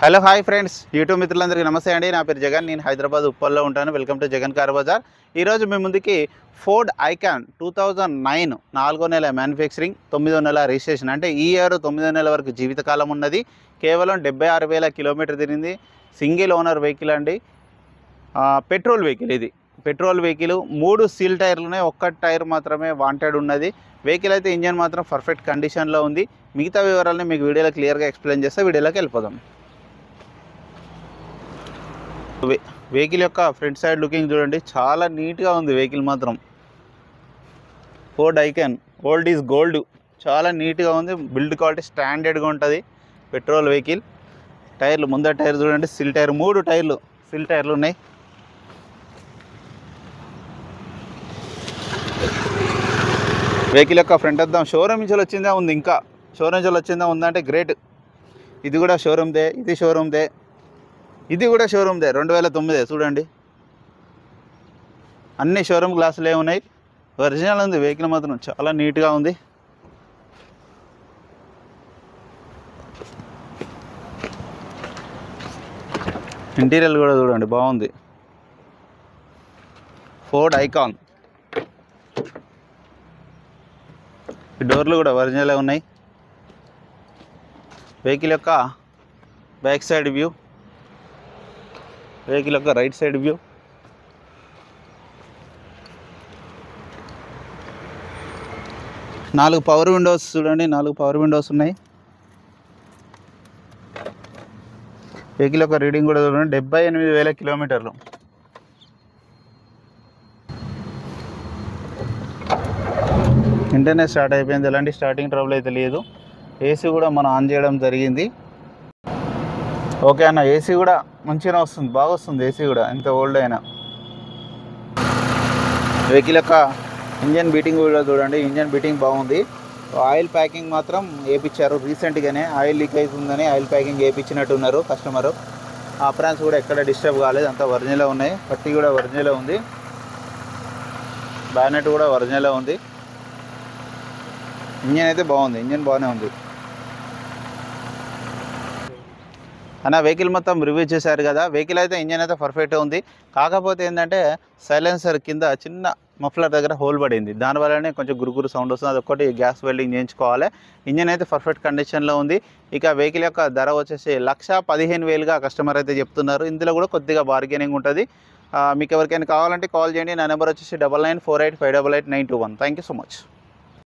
Hello hi friends, YouTube మిత్రులందరికీ నమస్తే అండి. నా పేరు జగన్. నేను హైదరాబాద్ ఉప్పల్లో ఉంటాను. Welcome to Jagan car Bazaar. ఈరోజు మీ ముందుకి ఫోర్డ్ ఐకాన్ 2009 4వ నెల మ్యానుఫ్యాక్చరింగ్, 9వ నెల రిజిస్ట్రేషన్, అంటే ఈ ఇయర్ 9వ నెల వరకు జీవితకాలం ఉన్నది. కేవలం 76,000 కిలోమీటర్ తిరిగింది. సింగిల్ ఓనర్ వెహికల్ అండి. Petrol vehicle. ఇది పెట్రోల్ వెహికల్. 3 సీల్ టైర్లు ఉన్నాయి, ఒక్క టైర్ మాత్రమే వాంటెడ్ ఉన్నది. వెహికల్ అయితే ఇంజన్ మాత్రం పర్ఫెక్ట్ కండిషన్లో ఉంది. మిగతా వివరాలని మీకు వీడియోలో క్లియర్గా ఎక్స్ప్లెయిన్ చేస్తే వీడియోలోకి వెళ్ళిపోదాం. వెహికల్ యొక్క ఫ్రంట్ సైడ్ లుకింగ్ చూడండి, చాలా నీట్గా ఉంది వెహికల్ మాత్రం. Ford icon old is gold, చాలా నీట్గా ఉంది. బిల్డ్ క్వాలిటీ స్టాండర్డ్గా ఉంటుంది. Petrol vehicle. టైర్లు, ముందర టైర్ చూడండి, సిల్ టైర్. 3 టైర్లు సిల్ టైర్లు ఉన్నాయి. వెహికల్ యొక్క ఫ్రంట్ అద్దం షోరూమ్ నుంచి వచ్చిందా ఉంది, ఇంకా షోరూమ్ నుంచి వచ్చిందా ఉందంటే గ్రేట్. ఇది కూడా షోరూమ్దే, ఇది షోరూమ్దే, ఇది కూడా షోరూమ్దే. 2009 చూడండి. అన్ని షోరూమ్ గ్లాసులే ఉన్నాయి. ఒరిజినల్ ఉంది వెహికల్ మాత్రం, చాలా నీట్గా ఉంది. ఇంటీరియర్ కూడా చూడండి, బాగుంది. Ford icon. ఈ డోర్లు కూడా ఒరిజినలే ఉన్నాయి. వెహికల్ యొక్క బ్యాక్ సైడ్ వ్యూ, వెహికల్ యొక్క రైట్ సైడ్ వ్యూ. నాలుగు పవర్ విండోస్ చూడండి, 4 పవర్ విండోస్ ఉన్నాయి. వెహికల్ యొక్క రీడింగ్ కూడా చూడండి, 78,000 కిలోమీటర్లు. ఇంటర్నెట్ స్టార్ట్ అయిపోయింది, ఎలాంటి స్టార్టింగ్ ట్రబుల్ అయితే లేదు. ఏసీ కూడా మనం ఆన్ చేయడం జరిగింది. ఓకే అన్న, ఏసీ కూడా మంచిగానే వస్తుంది, బాగా వస్తుంది ఏసీ కూడా, ఎంత ఓల్డ్ అయినా. వెహికల్ యొక్క ఇంజన్ బీటింగ్ కూడా చూడండి, ఇంజన్ బీటింగ్ బాగుంది. ఆయిల్ ప్యాకింగ్ మాత్రం వేయించారు రీసెంట్గానే. ఆయిల్ లీక్ అవుతుందని ఆయిల్ ప్యాకింగ్ వేయించినట్టున్నారు కస్టమరు. అప్రాన్స్ కూడా ఎక్కడ డిస్టర్బ్ కాలేదు, అంతా ఒరిజినలే ఉన్నాయి. పట్టి కూడా ఒరిజినలే ఉంది. బ్యానెట్ కూడా ఒరిజినలే ఉంది. ఇంజన్ అయితే బాగుంది, ఇంజన్ బాగానే ఉంది అన్న. వెహికల్ మొత్తం రివ్యూ చేశారు కదా. వెహికల్ అయితే ఇంజన్ అయితే పర్ఫెక్ట్గా ఉంది. కాకపోతే ఏంటంటే సైలెన్సర్ కింద చిన్న మఫ్లర్ దగ్గర హోల్ పడింది, దానివల్లనే కొంచెం గురుగురు సౌండ్ వస్తుంది. అదొక్కటి గ్యాస్ వెల్డింగ్ చేయించుకోవాలి. ఇంజన్ అయితే పర్ఫెక్ట్ కండిషన్లో ఉంది. ఇక వెహికల్ యొక్క ధర వచ్చేసి 1,15,000గా కస్టమర్ అయితే చెప్తున్నారు. ఇందులో కూడా కొద్దిగా బార్గెనింగ్ ఉంటుంది. మీకు ఎవరికైనా కావాలంటే కాల్ చేయండి. నా నెంబర్ వచ్చేసి 9948588921. Thank you so much.